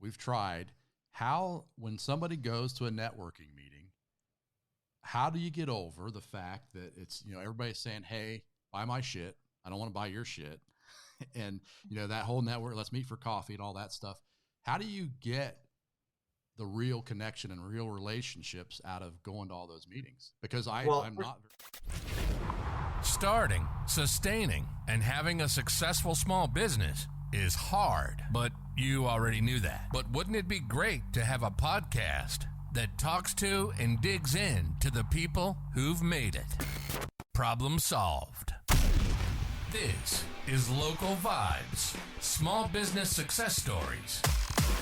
we've tried. When somebody goes to a networking meeting, how do you get over the fact that it's, everybody's saying, hey, buy my shit. I don't want to buy your shit. And, that whole network, let's meet for coffee and all that stuff. How do you get the real connection and real relationships out of going to all those meetings? Because I'm not. Starting, sustaining, and having a successful small business is hard, but you already knew that. But wouldn't it be great to have a podcast that talks to and digs in to the people who've made it? Problem solved. This is Local Vibes, small business success stories.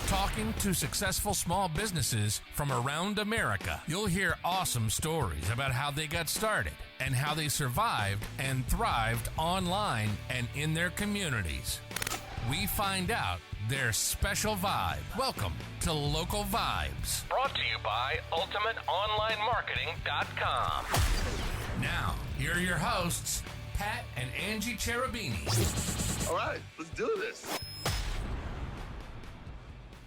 Talking to successful small businesses from around America. You'll hear awesome stories about how they got started and how they survived and thrived online and in their communities. We find out their special vibe. Welcome to Local Vibes. Brought to you by UltimateOnlineMarketing.com. Now, here are your hosts, Pat and Angie Cherubini. All right, let's do this.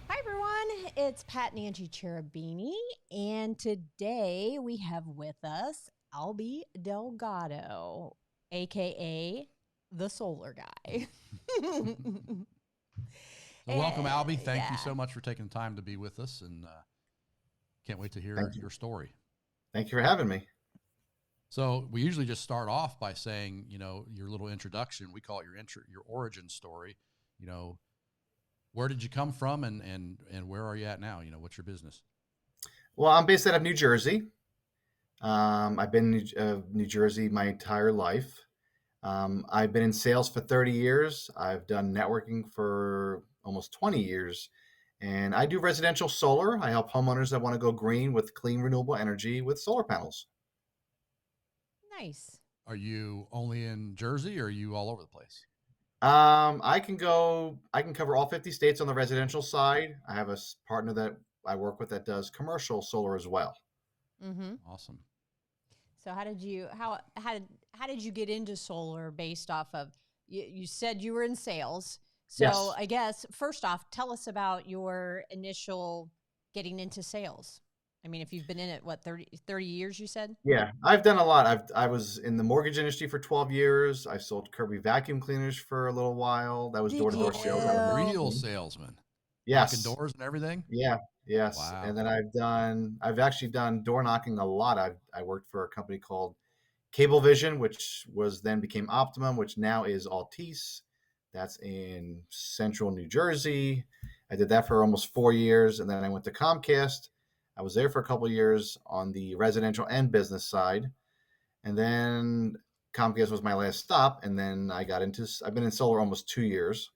Hi, everyone. It's Pat and Angie Cherubini, and today we have with us Albie Delgado, a.k.a. the Solar Guy. So welcome, Albie. Thank you so much for taking the time to be with us, and can't wait to hear your story. Thank you for having me. So we usually just start off by saying, your little introduction. We call it your origin story. Where did you come from, and where are you at now? What's your business? Well, I'm based out of New Jersey. I've been in New Jersey my entire life. I've been in sales for 30 years. I've done networking for almost 20 years. And I do residential solar. I help homeowners that want to go green with clean, renewable energy with solar panels. Nice. Are you only in Jersey, or are you all over the place? I can cover all 50 states on the residential side. I have a partner that I work with that does commercial solar as well. Mm-hmm. Awesome. So how did you get into solar based off of, you said you were in sales. So Yes. I guess first off, tell us about your initial getting into sales. I mean, if you've been in it, 30 years, you said? Yeah, I've done a lot. I was in the mortgage industry for 12 years. I sold Kirby vacuum cleaners for a little while. That was door-to-door sales. Real salesman. Yes. Knocking doors and everything? Yeah, yes. Wow. And then I've actually done door knocking a lot. I worked for a company called Cablevision, which became Optimum, which now is Altice. That's in central New Jersey. I did that for almost 4 years. And then I went to Comcast. I was there for a couple of years on the residential and business side. And then Comcast was my last stop. And then I've been in solar almost 2 years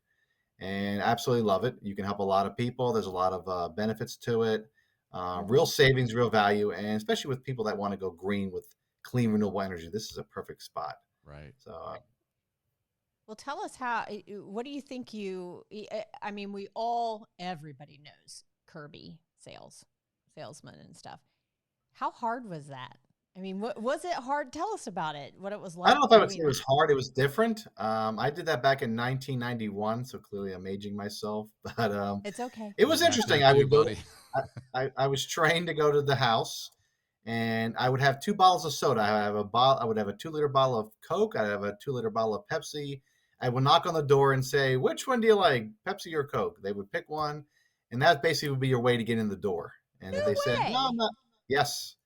and absolutely love it. You can help a lot of people. There's a lot of benefits to it, real savings, real value. And especially with people that want to go green with clean, renewable energy, this is a perfect spot. Right. So, Well, tell us what do you think everybody knows Kirby salesman and stuff. How hard was that? I mean, was it hard? Tell us about it, what it was like. I don't know if I would say it was hard. It was different. I did that back in 1991, so clearly I'm aging myself. But it's okay. It was interesting. I was trained to go to the house, and I would have 2 bottles of soda. I would have a 2-liter bottle of Coke. I'd have a 2-liter bottle of Pepsi. I would knock on the door and say, "Which one do you like, Pepsi or Coke?" They would pick one, and that basically would be your way to get in the door. And if they said, "No, I'm not," yes.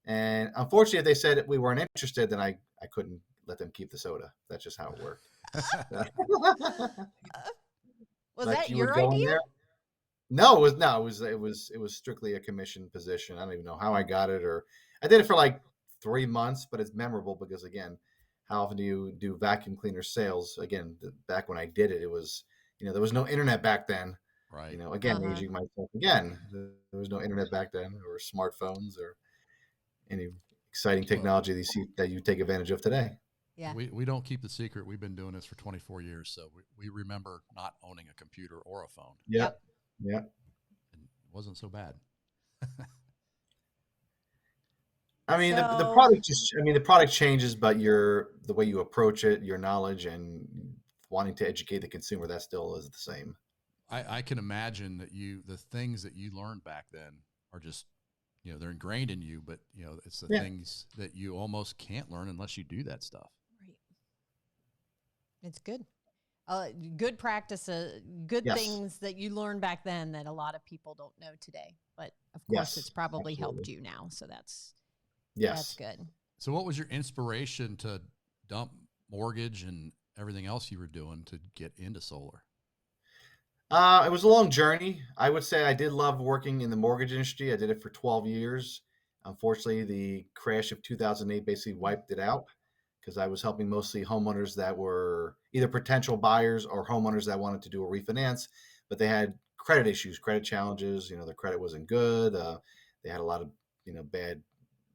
And unfortunately, if they said we weren't interested, then I couldn't let them keep the soda. That's just how it worked. Was that your idea? No, it was strictly a commission position. I don't even know how I got it, or I did it for like 3 months, but it's memorable because, again, how often do you do vacuum cleaner sales? Again, back when I did it, it was, there was no internet back then. Right. Again, aging myself again. There was no internet back then, or smartphones, or any exciting technology that you take advantage of today. Yeah. We don't keep the secret. We've been doing this for 24 years, so we remember not owning a computer or a phone. Yep. And it wasn't so bad. I mean, the product changes, but the way you approach it, your knowledge, and wanting to educate the consumer, that still is the same. I can imagine that the things that you learned back then are just, they're ingrained in you, but it's the things that you almost can't learn unless you do that stuff. Right. It's good. Good practices, good things that you learned back then that a lot of people don't know today. But of course, it's probably helped you now. So that's good. So what was your inspiration to dump mortgage and everything else you were doing to get into solar? It was a long journey. I would say I did love working in the mortgage industry. I did it for 12 years. Unfortunately, the crash of 2008 basically wiped it out because I was helping mostly homeowners that were either potential buyers or homeowners that wanted to do a refinance, but they had credit issues, credit challenges. Their credit wasn't good. They had a lot of, bad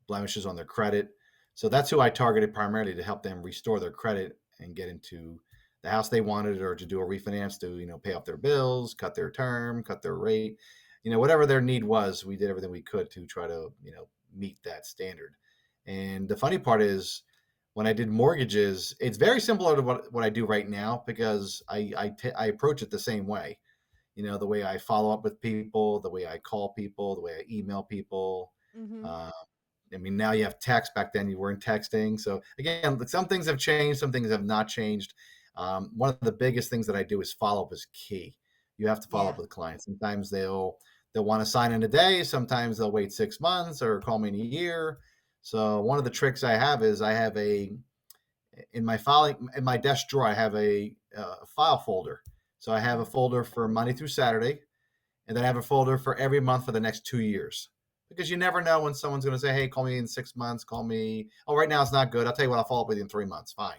blemishes on their credit. So that's who I targeted primarily to help them restore their credit and get into the house they wanted, or to do a refinance to, pay off their bills, cut their term, cut their rate, whatever their need was. We did everything we could to try to, meet that standard. And the funny part is, when I did mortgages, it's very similar to what I do right now, because I approach it the same way. The way I follow up with people, the way I call people, the way I email people. Mm-hmm. Now you have text. Back then you weren't texting. So again, some things have changed, some things have not changed. One of the biggest things that I do is follow up is key. You have to follow up with clients. Sometimes they'll want to sign in a day. Sometimes they'll wait 6 months or call me in a year. So one of the tricks I have is in my desk drawer, I have a file folder. So I have a folder for Monday through Saturday, and then I have a folder for every month for the next 2 years, because you never know when someone's going to say, hey, call me in 6 months, call me. Oh, right now it's not good. I'll tell you what, I'll follow up with you in 3 months. Fine.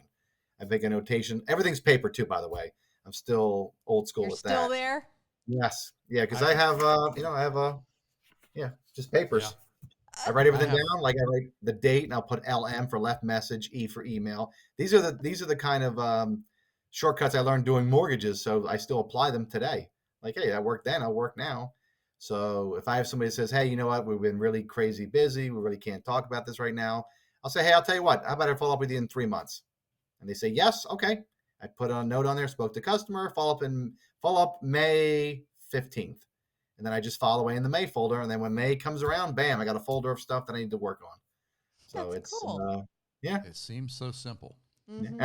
I make a notation. Everything's paper too, by the way. I'm still old school with that. You're still there? Yes. Yeah. Cause I have, just papers. Yeah. I write everything down. Like I write the date, and I'll put LM for left message, E for email. These are the kind of shortcuts I learned doing mortgages. So I still apply them today. Like, hey, I worked then, I'll work now. So if I have somebody that says, hey, you know what, we've been really crazy busy, we really can't talk about this right now, I'll say, hey, I'll tell you what, how about I follow up with you in 3 months? And they say, yes, okay. I put a note on there, spoke to customer, follow up May 15th. And then I just file away in the May folder. And then when May comes around, bam, I got a folder of stuff that I need to work on. So That's cool. It seems so simple. Mm-hmm.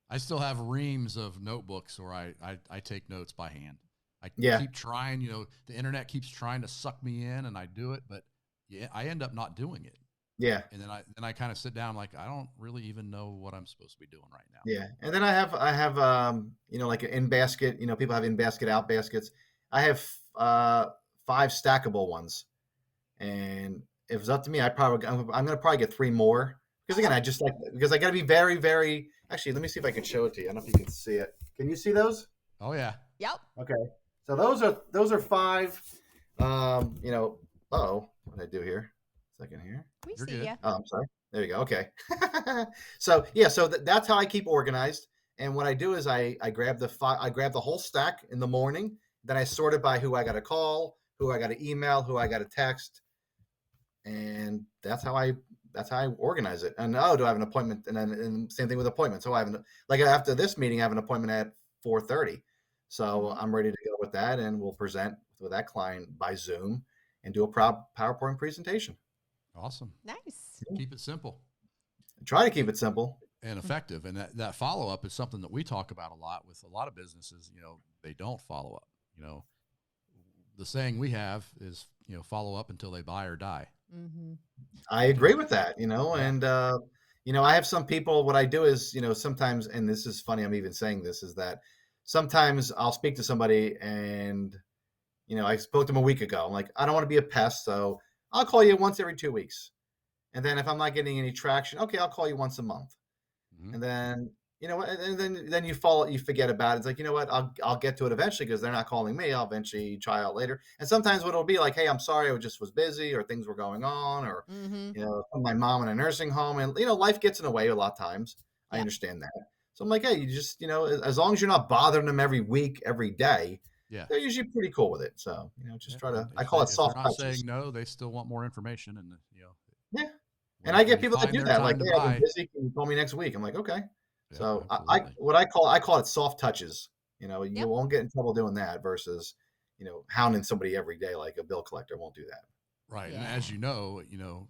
I still have reams of notebooks where I take notes by hand. I keep trying, the internet keeps trying to suck me in, and I do it, but I end up not doing it. Yeah. And then I kind of sit down, like, I don't really even know what I'm supposed to be doing right now. Yeah. And then I have like an in basket, people have in basket, out baskets. I have 5 stackable ones. And if it's up to me, I'm going to probably get 3 more. Because again, because I got to be very, very, actually, let me see if I can show it to you. I don't know if you can see it. Can you see those? Oh yeah. Yep. Okay. So those are 5, what did I do here? Second here. We see you. Oh, I'm sorry. There you go. Okay. So that's how I keep organized. And what I do is I grab the whole stack in the morning. Then I sort it by who I got to call, who I got to email, who I got to text, and that's how I organize it. And do I have an appointment? And same thing with appointments. So after this meeting, I have an appointment at 4:30. So I'm ready to go with that, and we'll present with that client by Zoom and do a PowerPoint presentation. Awesome. Nice. Keep it simple. Try to keep it simple and effective. And that follow-up is something that we talk about a lot with a lot of businesses. They don't follow up. The saying we have is, follow up until they buy or die. Mm-hmm. I agree with that, and, I have some people, what I do is, sometimes, and this is funny, I'm even saying this, is that sometimes I'll speak to somebody and, I spoke to them a week ago. I'm like, I don't want to be a pest, so I'll call you once every 2 weeks. And then if I'm not getting any traction, okay, I'll call you once a month. Mm-hmm. And then, and then you forget about it. It's like, you know what, I'll get to it eventually because they're not calling me. I'll eventually try out later. And sometimes what it'll be like, hey, I'm sorry, I just was busy, or things were going on, or, my mom in a nursing home, and, life gets in the way a lot of times. I understand that. So I'm like, hey, you just, as long as you're not bothering them every week, every day, they're usually pretty cool with it. So, just try to, I call it soft touches. If they're not saying no, they still want more information. And, Yeah. And I get people that do that. Like, hey, I've been busy. Can you call me next week? I'm like, okay. So I call it soft touches. You Yep. won't get in trouble doing that versus, hounding somebody every day like a bill collector won't do that. Right. And Yeah. as you know,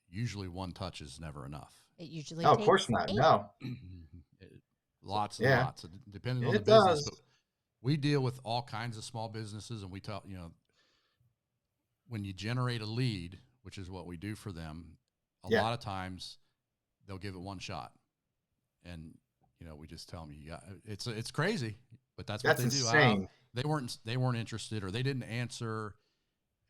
usually one touch is never enough. It usually No, of takes course not. 8. No. Lots and Yeah, lots, depending on the it business. But does. we deal with all kinds of small businesses, and we tell, when you generate a lead, which is what we do for them, a Yeah. lot of times they'll give it one shot. And, we just tell them, it's crazy, but that's what That's they do. insane. They weren't interested, or they didn't answer,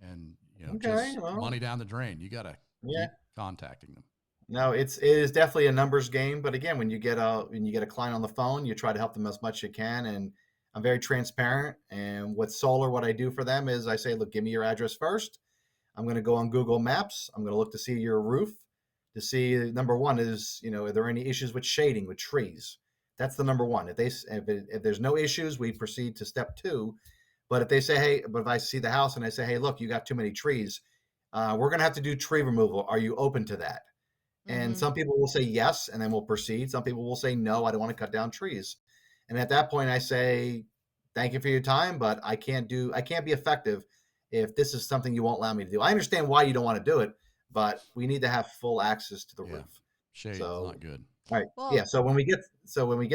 and, Okay, just well, money down the drain. You got to yeah. keep contacting them. No, it is definitely a numbers game. But again, when you get a client on the phone, you try to help them as much as you can. And I'm very transparent. And with solar, what I do for them is I say, look, give me your address first. I'm going to go on Google Maps. I'm going to look to see your roof, to see, number one is, are there any issues with shading, with trees? That's the number one. If there's no issues, we proceed to step 2. But if they say, hey, but if I see the house and I say, hey, look, you got too many trees, we're going to have to do tree removal. Are you open to that? And some people will say yes, and then we'll proceed. Some people will say no, I don't want to cut down trees. And at that point, I say, thank you for your time, but I can't be effective if this is something you won't allow me to do. I understand why you don't want to do it, but we need to have full access to the Yeah. roof. Shade is So, not good. all right, Well, yeah. So when we get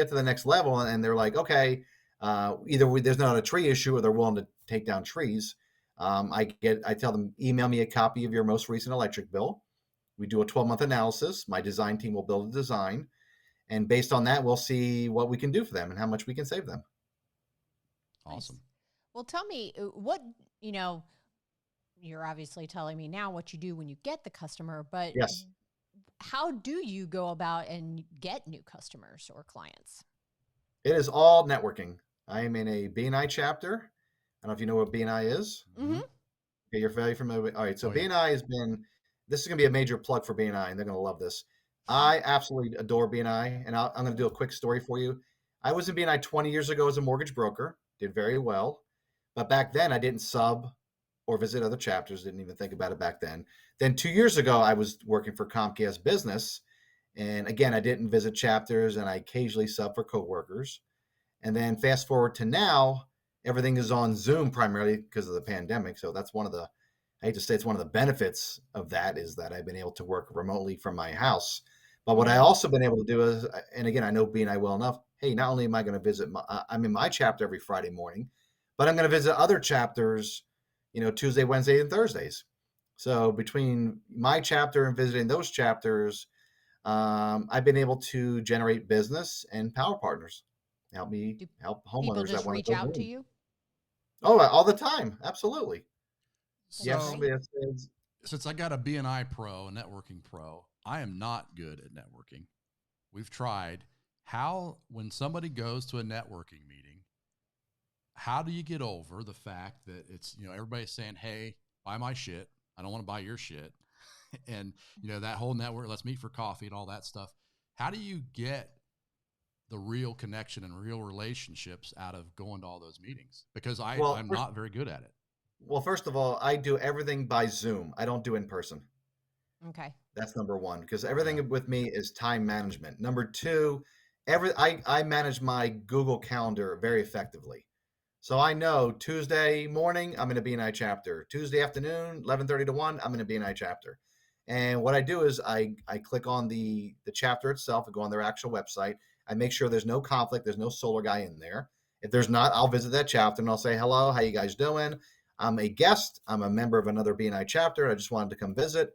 to the next level, and they're like, okay, either there's not a tree issue, or they're willing to take down trees. I tell them, email me a copy of your most recent electric bill. We do a 12-month analysis. My design team will build a design. And based on that, we'll see what we can do for them and how much we can save them. Awesome. nice. Well, tell me what, you're obviously telling me now what you do when you get the customer, but Yes. how do you go about and get new customers or clients? It is all networking. I am in a BNI chapter. I don't know if you know what BNI is. Mm-hmm. Okay, you're very familiar with. All right, so Oh, yeah. BNI has been. This is going to be a major plug for BNI, and they're going to love this. I absolutely adore BNI, and I'm going to do a quick story for you. I was in BNI 20 years ago as a mortgage broker, did very well, but back then I didn't sub or visit other chapters. Didn't even think about it back then. Then 2 years ago, I was working for Comcast Business, and again, I didn't visit chapters, and I occasionally sub for coworkers. And then fast forward to now, everything is on Zoom primarily because of the pandemic. So that's I hate to say it's one of the benefits of that is that I've been able to work remotely from my house. But what I also been able to do is, and again, I know BNI well enough. Hey, not only am I going to visit, I'm in my chapter every Friday morning, but I'm going to visit other chapters, Tuesday, Wednesday, and Thursdays. So between my chapter and visiting those chapters, I've been able to generate business and power partners. Help People homeowners just that want reach to go out to green. you? Oh, all the time. Absolutely. That's Yes. So, great. since I got a BNI pro, a networking pro, I am not good at networking. We've tried. When somebody goes to a networking meeting, how do you get over the fact that it's, everybody's saying, hey, buy my shit. I don't want to buy your shit. And, that whole network, let's meet for coffee and all that stuff. How do you get the real connection and real relationships out of going to all those meetings? Because I'm not very good at it. Well, first of all, I do everything by Zoom. I don't do in person. Okay. That's number one, because everything with me is time management. Number two, I manage my Google Calendar very effectively. So I know Tuesday morning, I'm in a BNI chapter. Tuesday afternoon, 11:30 to 1, I'm in a BNI chapter. And what I do is I click on the chapter itself and go on their actual website. I make sure there's no conflict. There's no solar guy in there. If there's not, I'll visit that chapter and I'll say, hello, how you guys doing? I'm a guest. I'm a member of another BNI chapter. I just wanted to come visit.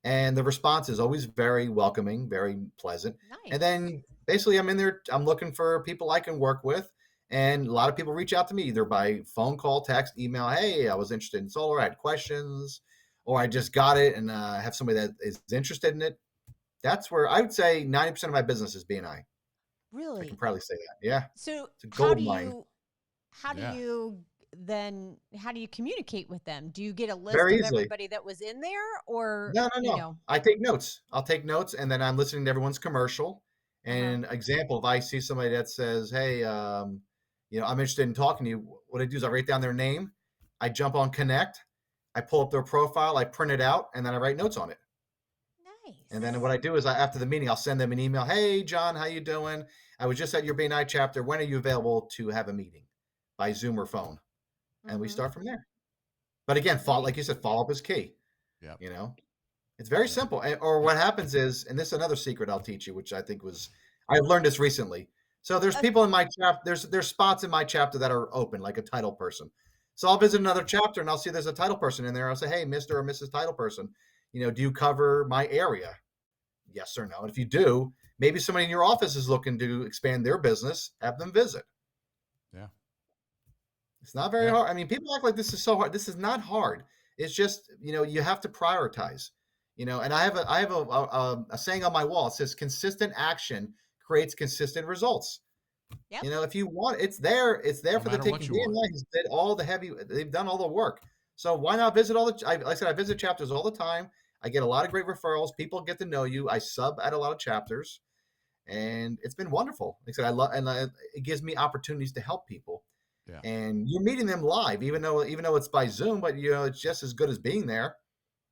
And the response is always very welcoming, very pleasant. Nice. And then basically I'm in there, I'm looking for people I can work with. And a lot of people reach out to me either by phone call, text, email. Hey, I was interested in solar. I had questions, or I just got it and have somebody that is interested in it. That's where I would say 90% of my business is BNI. I Really? can probably say that. Yeah. So It's a how gold do mine. Yeah. how do you communicate with them? Do you get a list Very of easily. everybody that was in there, or, No. I take notes. I'll take notes, and then I'm listening to everyone's commercial. And example, if I see somebody that says, hey, I'm interested in talking to you, what I do is I write down their name. I jump on Connect. I pull up their profile. I print it out, and then I write notes on it. nice. And then what I do is after the meeting, I'll send them an email. Hey, John, how you doing? I was just at your BNI chapter. When are you available to have a meeting? by Zoom or phone, and we Mhm. start from there. But again, follow, like you said, follow up is key. Yep. You know, it's very Yeah. simple. Or what happens is, and this is another secret I'll teach you, which I think I've learned this recently. So there's Okay. people in my chapter, there's spots in my chapter that are open, like a title person. So I'll visit another chapter and I'll see there's a title person in there. I'll say, hey, Mr. or Mrs. Title person, do you cover my area? Yes or no. And if you do, maybe somebody in your office is looking to expand their business, have them visit. Yeah. It's not very Yeah. hard. I mean, people act like this is so hard. This is not hard. It's just, you have to prioritize. And I have a saying on my wall. It says consistent action creates consistent results. Yep. If you want, it's there. It's there No for the matter what taking. you want. BNI has did all the heavy. They've done all the work. So why not visit like I said, I visit chapters all the time. I get a lot of great referrals. People get to know you. I sub at a lot of chapters, and it's been wonderful. Like I said, it gives me opportunities to help people. Yeah. And you're meeting them live, even though it's by Zoom, but it's just as good as being there.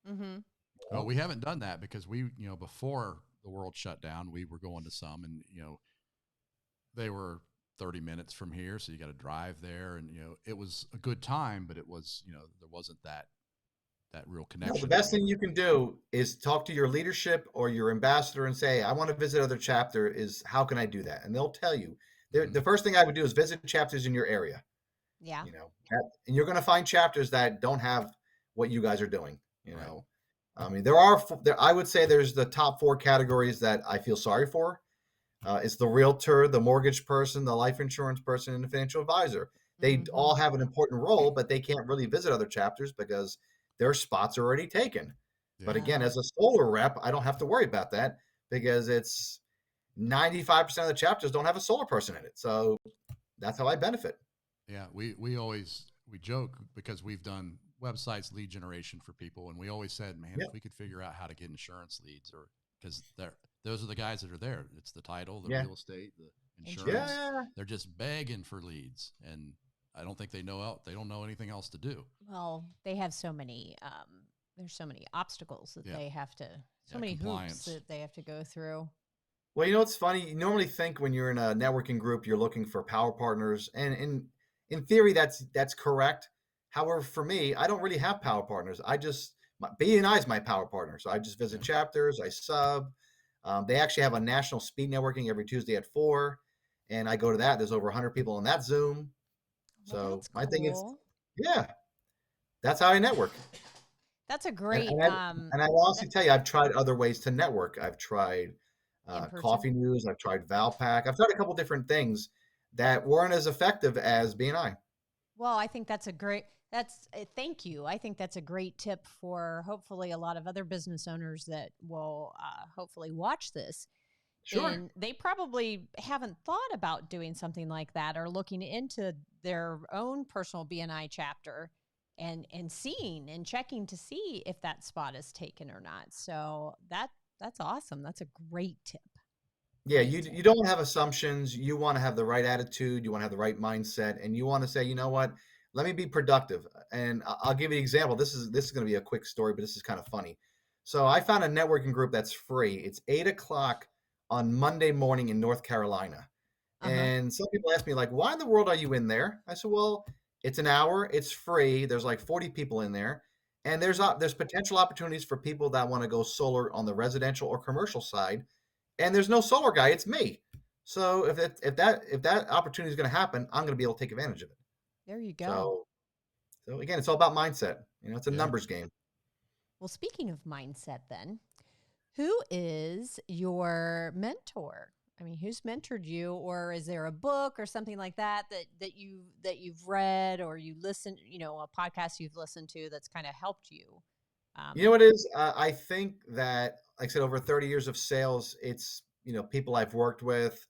Mhm. Well, we haven't done that because we, before the world shut down, we were going to some, and they were 30 minutes from here, so you got to drive there, and it was a good time, but it was, there wasn't that real No, connection. the best thing you can do is talk to your leadership or your ambassador and say, I want to visit other chapter. How can I do that? And they'll tell you. Mhm. The first thing I would do is visit chapters in your area. Yeah. And you're going to find chapters that don't have what you guys are doing. Right. I mean, I would say there's the top 4 categories that I feel sorry for. It's the realtor, the mortgage person, the life insurance person, and the financial advisor. They Mhm. all have an important role, but they can't really visit other chapters because their spots are already taken. But Yeah. again, as a solar rep, I don't have to worry about that because it's 95% of the chapters don't have a solar person in it. So that's how I benefit. Yeah, we joke because we've done websites lead generation for people, and we always said, man, Yeah. if we could figure out how to get insurance leads, or because those are the guys that are there. It's the title, the Yeah. real estate, the insurance. Yeah. They're just begging for leads, and I don't think they don't know anything else to do. Well, they have so many. There's so many obstacles that Yeah. they have to. So Yeah, many compliance. hoops that they have to go through. Well, it's funny. You normally think when you're in a networking group, you're looking for power partners, and in theory, that's correct. However, for me, I don't really have power partners. BNI is my power partner, so I just visit Yeah. chapters. I sub. They actually have a national speed networking every Tuesday at 4, and I go to that. There's over 100 people on that Zoom. Well, So that's my thing is, cool. yeah, that's how I network. That's a And, great. and, I, and I will honestly tell you, I've tried other ways to network. I've tried In person? Coffee News. I've tried Valpak. I've tried a couple different things that weren't as effective as BNI. Well, I think that's a great. Thank you. I think that's a great tip for hopefully a lot of other business owners that will hopefully watch this. Sure. And they probably haven't thought about doing something like that or looking into their own personal BNI chapter and seeing and checking to see if that spot is taken or not. So that's awesome. That's a great tip. Yeah, you don't have assumptions. You want to have the right attitude. You want to have the right mindset, and you want to say, you know what? Let me be productive. And I'll give you an example. This is going to be a quick story, but this is kind of funny. So I found a networking group that's free. It's 8:00 on Monday morning in North Carolina. And some people ask me, like, why in the world are you in there? I said, well, it's an hour. It's free. There's like 40 people in there. And there's potential opportunities for people that want to go solar on the residential or commercial side. And there's no solar guy. It's me. So if that opportunity is going to happen, I'm going to be able to take advantage of it. There you go. So again, it's all about mindset. It's a Yeah. numbers game. Well, speaking of mindset, then, who is your mentor? I mean, who's mentored you, or is there a book or something like that you've read or you listened, a podcast you've listened to that's kind of helped you? You know what it is? I think that, like I said, over 30 years of sales, it's people I've worked with.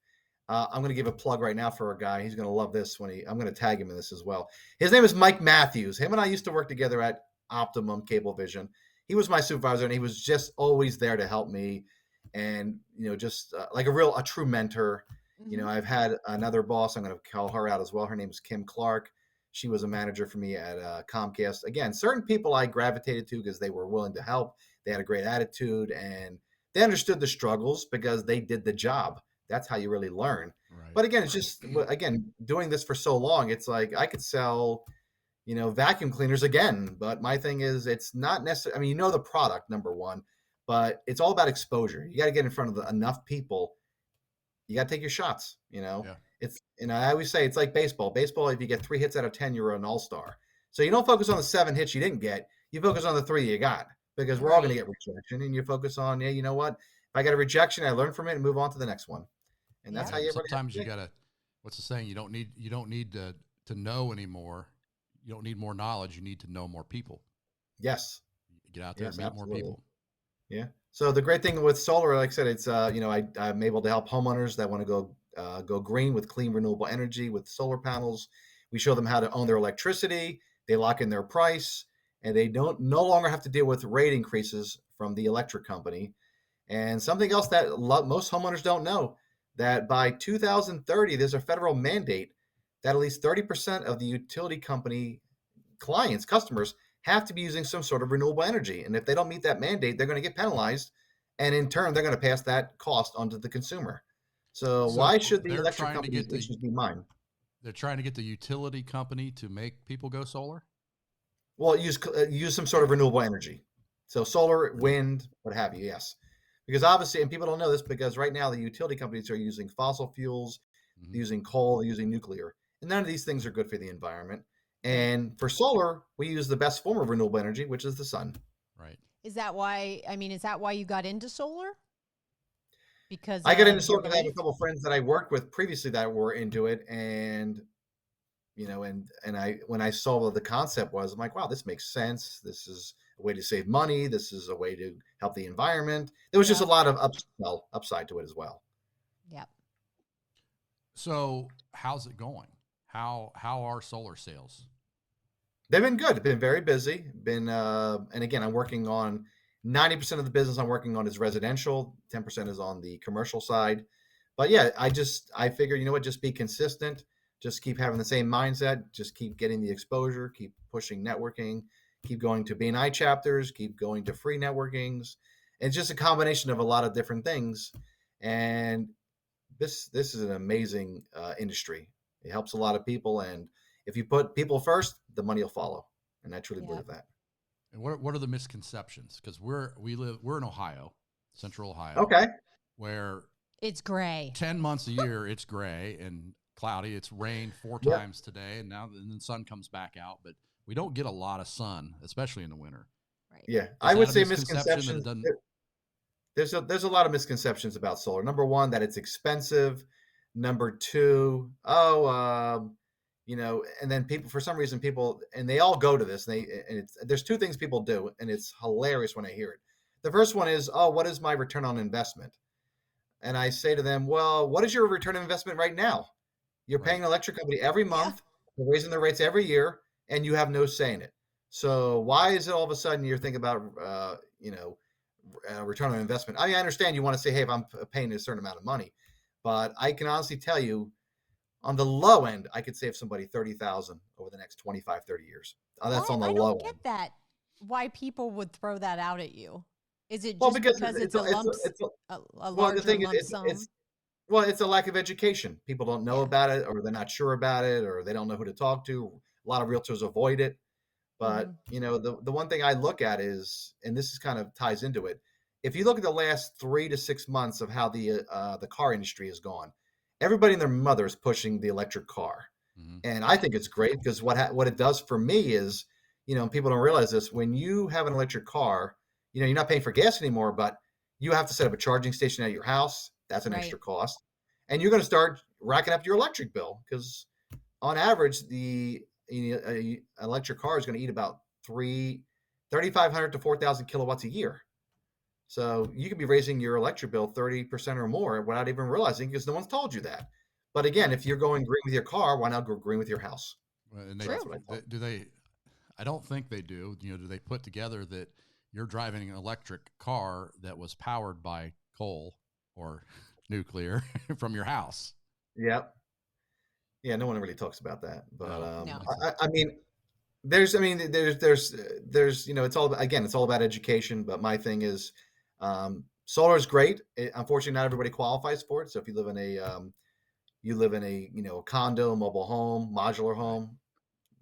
I'm going to give a plug right now for a guy. He's going to love this I'm going to tag him in this as well. His name is Mike Matthews. Him and I used to work together at Optimum Cablevision. He was my supervisor, and he was just always there to help me, and just like a true mentor. I've had another boss. I'm going to call her out as well. Her name is Kim Clark. She was a manager for me at Comcast. Again, certain people I gravitated to because they were willing to help. They had a great attitude, and they understood the struggles because they did the job. That's how you really learn. Right. But again, it's just, again, doing this for so long, it's like I could sell, vacuum cleaners again. But my thing is, it's not necessarily, I mean, the product, number one, but it's all about exposure. You got to get in front of enough people. You got to take your shots, Yeah. It's, I always say it's like baseball. Baseball, if you get 3 hits out of 10, you're an all-star. So you don't focus on the 7 hits you didn't get. You focus on the 3 you got, because we're all going to get rejection. And you focus on, you know what? If I get a rejection, I learn from it and move on to the next one. And that's how you sometimes you gotta, what's the saying? You don't need to know anymore. You don't need more knowledge. You need to know more people. Yes. Get out there and meet more people. Yeah. So the great thing with solar, like I said, it's I'm able to help homeowners that want to go green with clean renewable energy with solar panels. We show them how to own their electricity. They lock in their price, and they no longer have to deal with rate increases from the electric company. And something else that most homeowners don't know, that by 2030, there's a federal mandate that at least 30% of the utility company customers have to be using some sort of renewable energy. And if they don't meet that mandate, they're going to get penalized. And in turn, they're going to pass that cost onto the consumer. So why should the electric companies issues be mine? They're trying to get the utility company to make people go solar? Well, use some sort of renewable energy. So solar, wind, what have you, yes. Because obviously, and people don't know this, because right now the utility companies are using fossil fuels, using coal, using nuclear. And none of these things are good for the environment. And for solar, we use the best form of renewable energy, which is the sun. Right. Is that why you got into solar? Because I got into solar because I have a couple of friends that I worked with previously that were into it. And, when I saw what the concept was, I'm like, wow, this makes sense. This is a way to save money. This is a way to help the environment. There was just a lot of upside to it as well. Yep. So how's it going? How are solar sales? They've been good. Been very busy. And again, I'm working on 90% of the business I'm working on is residential. 10% is on the commercial side. But yeah, I figure, just be consistent. Just keep having the same mindset. Just keep getting the exposure. Keep pushing networking. Keep going to BNI chapters. Keep going to free networkings. It's just a combination of a lot of different things. And this is an amazing industry. It helps a lot of people, and if you put people first, the money will follow. And I truly believe that. And what are the misconceptions? Because we're in Ohio, Central Ohio. Okay. Where it's gray. 10 months a year, it's gray and cloudy. It's rained 4 times today, and now the sun comes back out. But we don't get a lot of sun, especially in the winter. Right. Yeah, I would say misconceptions. There's a lot of misconceptions about solar. Number one, that it's expensive. Number two, and then people, for some reason, and they all go to this. There's 2 things people do, and it's hilarious when I hear it. The first one is, what is my return on investment? And I say to them, well, what is your return on investment right now? You're paying an electric company every month, they're raising their rates every year, and you have no say in it. So why is it all of a sudden you're thinking about, return on investment? I mean, I understand you want to say, hey, if I'm paying a certain amount of money, but I can honestly tell you, on the low end, I could save somebody $30,000 over the next 25, 30 years. That's on the low end. I don't get that. Why people would throw that out at you? Is it just because it's a larger lump sum? It's a lack of education. People don't know about it, or they're not sure about it, or they don't know who to talk to. A lot of realtors avoid it. But, the one thing I look at is, and this is kind of ties into it, if you look at the last 3 to 6 months of how the car industry has gone, everybody and their mother is pushing the electric car. And I think it's great, because what it does for me is, people don't realize this, when you have an electric car, you're not paying for gas anymore, but you have to set up a charging station at your house. That's an extra cost. And you're going to start racking up your electric bill, because on average, the electric car is going to eat about 3,500 to 4,000 kilowatts a year. So you could be raising your electric bill 30% or more without even realizing, because no one's told you that. But again, if you're going green with your car, why not go green with your house? And I don't think they do. Do they put together that you're driving an electric car that was powered by coal or nuclear from your house? Yep. Yeah, no one really talks about that. But No. I mean, there's it's all about education. But my thing is, Solar is great. Unfortunately, not everybody qualifies for it. So if you live in a condo, mobile home, modular home,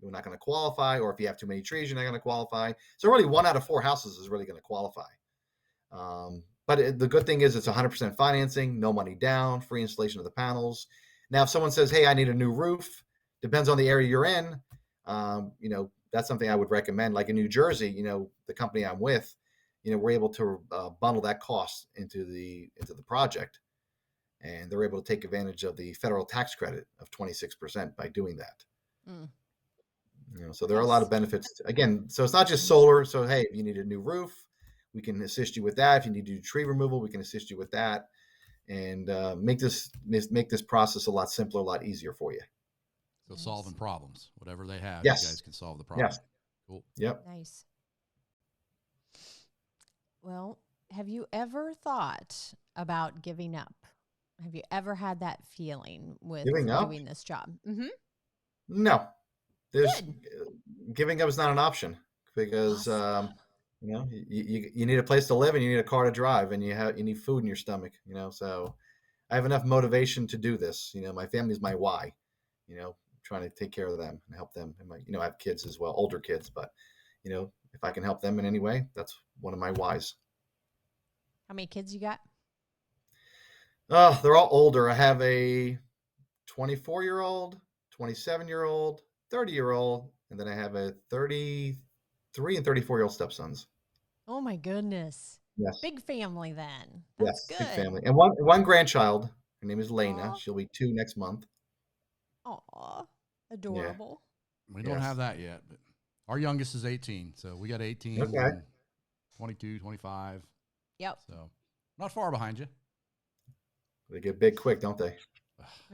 you're not going to qualify. Or if you have too many trees, you're not going to qualify. So really, 1 out of 4 houses is really going to qualify. But the good thing is it's 100% financing, no money down, free installation of the panels. Now, if someone says, "Hey, I need a new roof," depends on the area you're in. That's something I would recommend. Like in New Jersey, the company I'm with, we're able to bundle that cost into the project, and they're able to take advantage of the federal tax credit of 26% by doing that. Mm. So there are a lot of benefits. Again, so it's not just solar. So hey, if you need a new roof, we can assist you with that. If you need to do tree removal, we can assist you with that, and make this process a lot simpler, a lot easier for you. So solving problems, whatever they have, Yes. you guys can solve the problem. Yes. Cool. Yep. Nice. Well, have you ever thought about giving up? Have you ever had that feeling with Giving up? doing this job? Mm-hmm. No, there's Good. giving up is not an option because Awesome. you need a place to live and you need a car to drive and you need food in your stomach. So I have enough motivation to do this. My family's my why. Trying to take care of them and help them. And I have kids as well, older kids, but if I can help them in any way, that's one of my whys. How many kids you got? Oh, they're all older. I have a 24-year-old, 27-year-old, 30-year-old, and then I have a 33 and 34-year-old stepsons. Oh my goodness. Yes. Big family then. That's Yes, good. big family. And one grandchild. Her name is Lena. Aw. She'll be 2 next month. Aw. Adorable. We don't have that yet, but our youngest is 18. So we got 18, Okay. 22, 25. Yep. So not far behind you. They get big quick, don't they?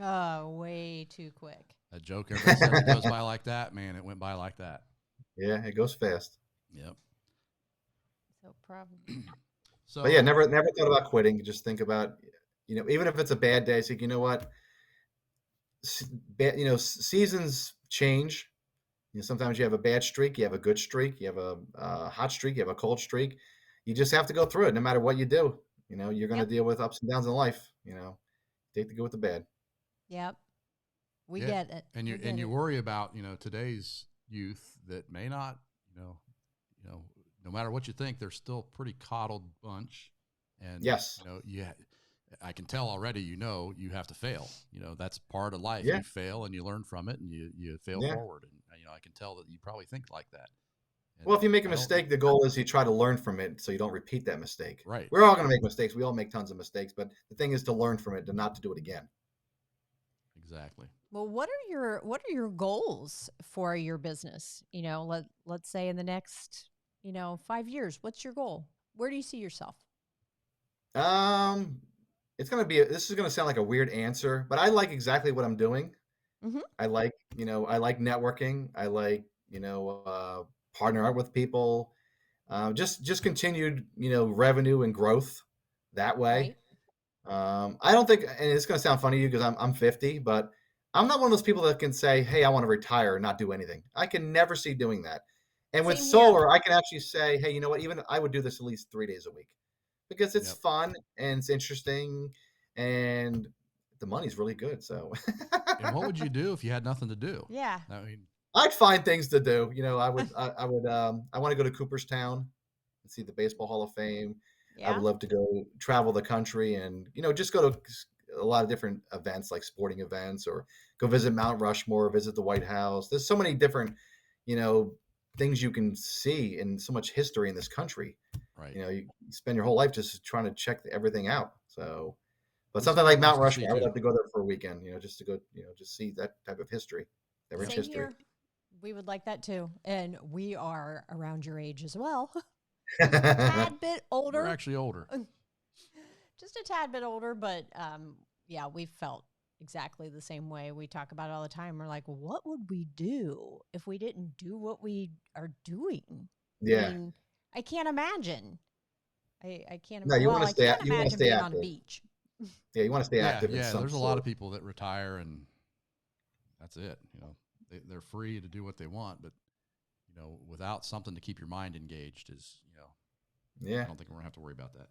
Oh, way too quick. That joke everybody says it goes by like that, man, it went by like that. Yeah, it goes fast. Yep. So probably. So But yeah, never thought about quitting. Just think about, even if it's a bad day, think, you know what? Seasons change. Sometimes you have a bad streak, you have a good streak, you have a hot streak, you have a cold streak. You just have to go through it, no matter what you do. You're going to deal with ups and downs in life. Take the good with the bad. Yep. We get it. And you worry about, today's youth that may not, no matter what you think, they're still a pretty coddled bunch. And yes, I can tell already, you have to fail. That's part of life. Yeah. You fail and you learn from it and you fail forward. And, I can tell that you probably think like that. And well, if you make a mistake, the goal is you try to learn from it so you don't repeat that mistake. Right. We're all going to make mistakes. We all make tons of mistakes, but the thing is to learn from it and not to do it again. Exactly. Well, what are your goals for your business? Let's say in the next, 5 years, what's your goal? Where do you see yourself? This is going to sound like a weird answer, but I like exactly what I'm doing. Mm-hmm. I like networking. I like, partner up with people, just continued, revenue and growth that way. Right. I don't think, and it's going to sound funny to you because I'm 50, but I'm not one of those people that can say, "Hey, I want to retire and not do anything." I can never see doing that. And with solar, I can actually say, "Hey, you know what? Even I would do this at least 3 days a week because it's fun and it's interesting and the money's really good." So, and what would you do if you had nothing to do? Yeah, I'd find things to do. I want to go to Cooperstown and see the Baseball Hall of Fame. Yeah. I would love to go travel the country and, just go to a lot of different events like sporting events or go visit Mount Rushmore, visit the White House. There's so many different, things you can see and so much history in this country. Right. You spend your whole life just trying to check everything out. So, but something like Mount Rushmore, I would love to go there for a weekend, just to go, just see that type of history, that rich history. Here. We would like that too. And we are around your age as well. A tad bit older. We're actually older. Just a tad bit older, but we felt exactly the same way. We talk about it all the time. We're like, what would we do if we didn't do what we are doing? Yeah. I can't imagine. I can't imagine. No, you want to stay active. On the beach. Yeah, you want to stay active. Yeah, there's a lot of people that retire and that's it. They're free to do what they want, but without something to keep your mind engaged is, I don't think we're gonna have to worry about that.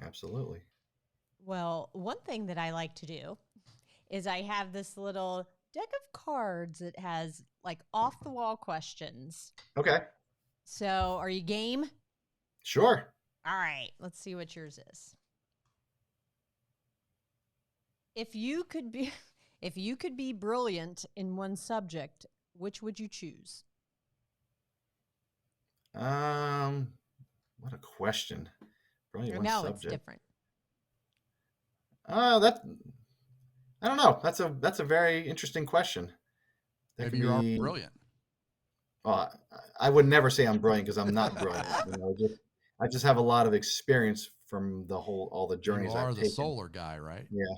Absolutely. Well, one thing that I like to do is I have this little deck of cards that has like off the wall questions. Okay. So, are you game? Sure. All right, let's see what yours is. If you could be if you could be brilliant in one subject, which would you choose? What a question. Probably one No, it's subject. different. I don't know. That's a very interesting question. That Maybe could you are be. brilliant. I would never say I'm brilliant because I'm not brilliant. I just have a lot of experience from all the You journeys I've are the taken. solar guy, right? Yeah.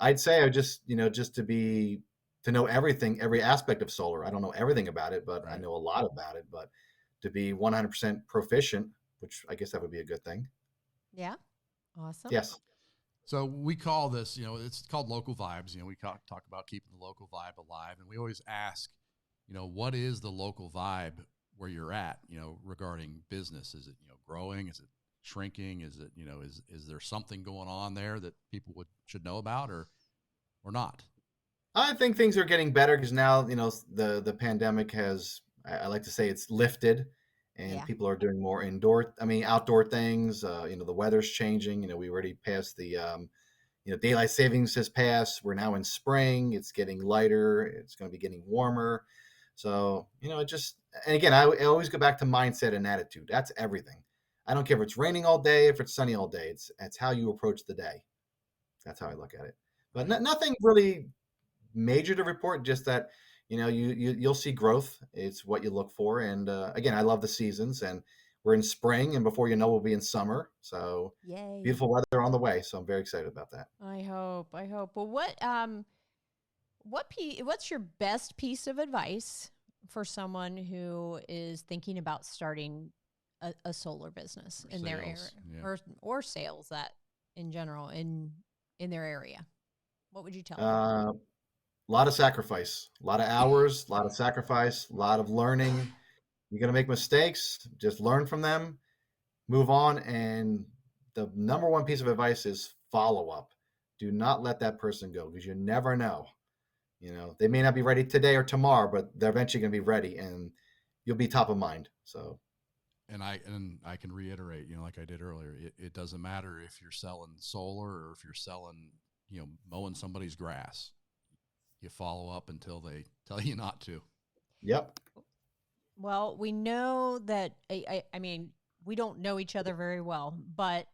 I'd say I just to know everything, every aspect of solar. I don't know everything about it, but I Right. know a lot about it. But to be 100% proficient, which I guess that would be a good thing. Yeah. Awesome. Yes. So we call this, it's called local vibes. We talk about keeping the local vibe alive. And we always ask, what is the local vibe where you're at, regarding business? Is it, growing? Is it shrinking? Is it, is there something going on there that people should know about or not? I think things are getting better because now, the pandemic has, I like to say it's lifted and Yeah. people are doing more outdoor things. The weather's changing. We already passed daylight savings has passed. We're now in spring. It's getting lighter. It's going to be getting warmer. So, and again, I always go back to mindset and attitude. That's everything. I don't care if it's raining all day, if it's sunny all day. It's how you approach the day. That's how I look at it. But nothing really major to report, just that you'll see growth. It's what you look for. And again, I love the seasons, and we're in spring, and before you know, we'll be in summer. So Yay. beautiful weather on the way. So I'm very excited about that. I hope. Well, what's your best piece of advice for someone who is thinking about starting a solar business in their area, or sales that in general in their area? What would you tell them? A lot of sacrifice, a lot of hours, a lot of sacrifice, a lot of learning. You're going to make mistakes. Just learn from them, move on. And the number one piece of advice is follow up. Do not let that person go, because you never know. They may not be ready today or tomorrow, but they're eventually going to be ready, and you'll be top of mind. So, and I can reiterate, like I did earlier, it doesn't matter if you're selling solar or if you're selling, mowing somebody's grass. You follow up until they tell you not to. Yep. Well, we know that, I mean, we don't know each other very well, but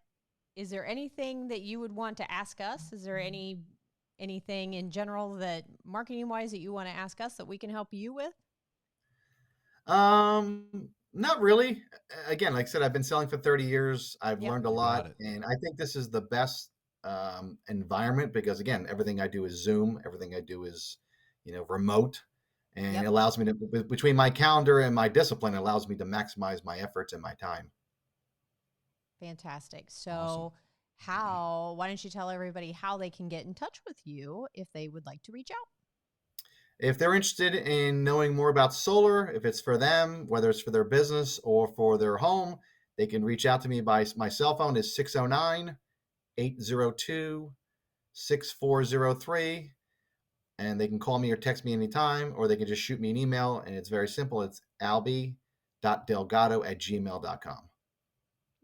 is there anything that you would want to ask us? Is there anything in general that marketing wise that you want to ask us that we can help you with? Not really. Again, like I said, I've been selling for 30 years. I've learned a lot, and I think this is the best environment because, again, everything I do is Zoom. Everything I do is, remote, and it allows me to, between my calendar and my discipline, it allows me to maximize my efforts and my time. Fantastic. So why don't you tell everybody how they can get in touch with you if they would like to reach out? If they're interested in knowing more about solar, if it's for them, whether it's for their business or for their home, they can reach out to me by my cell phone is 609-802-6403. And they can call me or text me anytime, or they can just shoot me an email. And it's very simple. It's albie.delgado@gmail.com.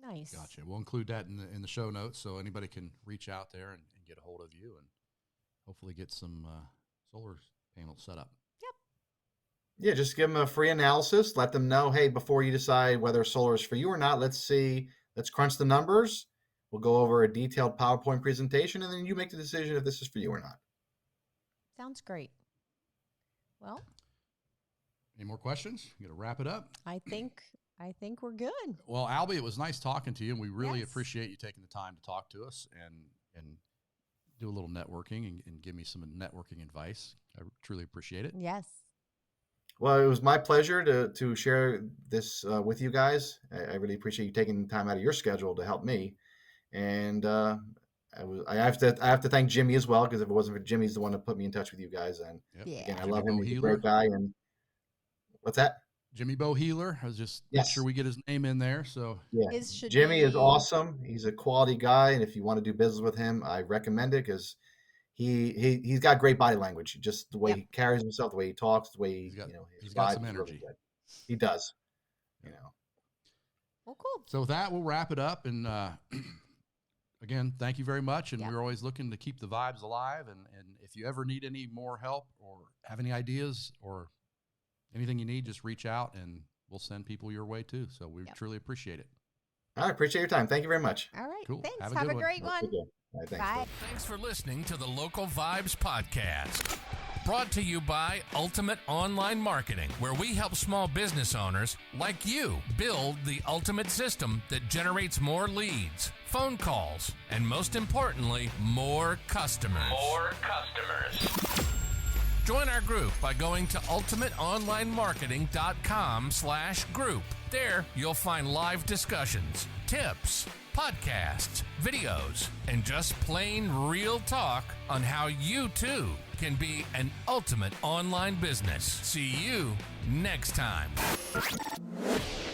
Nice. Gotcha. We'll include that in the show notes so anybody can reach out there and get a hold of you and hopefully get some solar panels set up. Yep. Yeah, just give them a free analysis. Let them know, hey, before you decide whether solar is for you or not, let's crunch the numbers. We'll go over a detailed PowerPoint presentation, and then you make the decision if this is for you or not. Sounds great. Well, any more questions? You got to wrap it up. I think we're good. Well, Albie, it was nice talking to you, and we really appreciate you taking the time to talk to us and do a little networking and give me some networking advice. I truly appreciate it. Yes. Well, it was my pleasure to share this with you guys. I really appreciate you taking time out of your schedule to help me. And I have to thank Jimmy as well, because if it wasn't for Jimmy's the one that put me in touch with you guys. And again, I love him. He's a great guy. And what's that? Jimmy Bo Healer. I was just make Yes. sure we get his name in there. So Yeah, Should Jimmy is be- awesome. He's a quality guy, and if you want to do business with him, I recommend it because he's got great body language. Just the way Yep. he carries himself, the way he talks, the way he, his he's got vibe some is really energy. good. He does. Well, cool. So with that, we'll wrap it up. And again, thank you very much. And Yep. we're always looking to keep the vibes alive. And if you ever need any more help or have any ideas or anything you need, just reach out and we'll send people your way too. So we Yep. truly appreciate it. All right, appreciate your time. Thank you very much. All right. Cool. Thanks. Have a Have good a one. great one. All right, thanks. Bye. Thanks for listening to the Local Vibes Podcast. Brought to you by Ultimate Online Marketing, where we help small business owners like you build the ultimate system that generates more leads, phone calls, and most importantly, more customers. Join our group by going to ultimateonlinemarketing.com/group. There, you'll find live discussions, tips, podcasts, videos, and just plain real talk on how you too can be an ultimate online business. See you next time.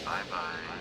Bye-bye.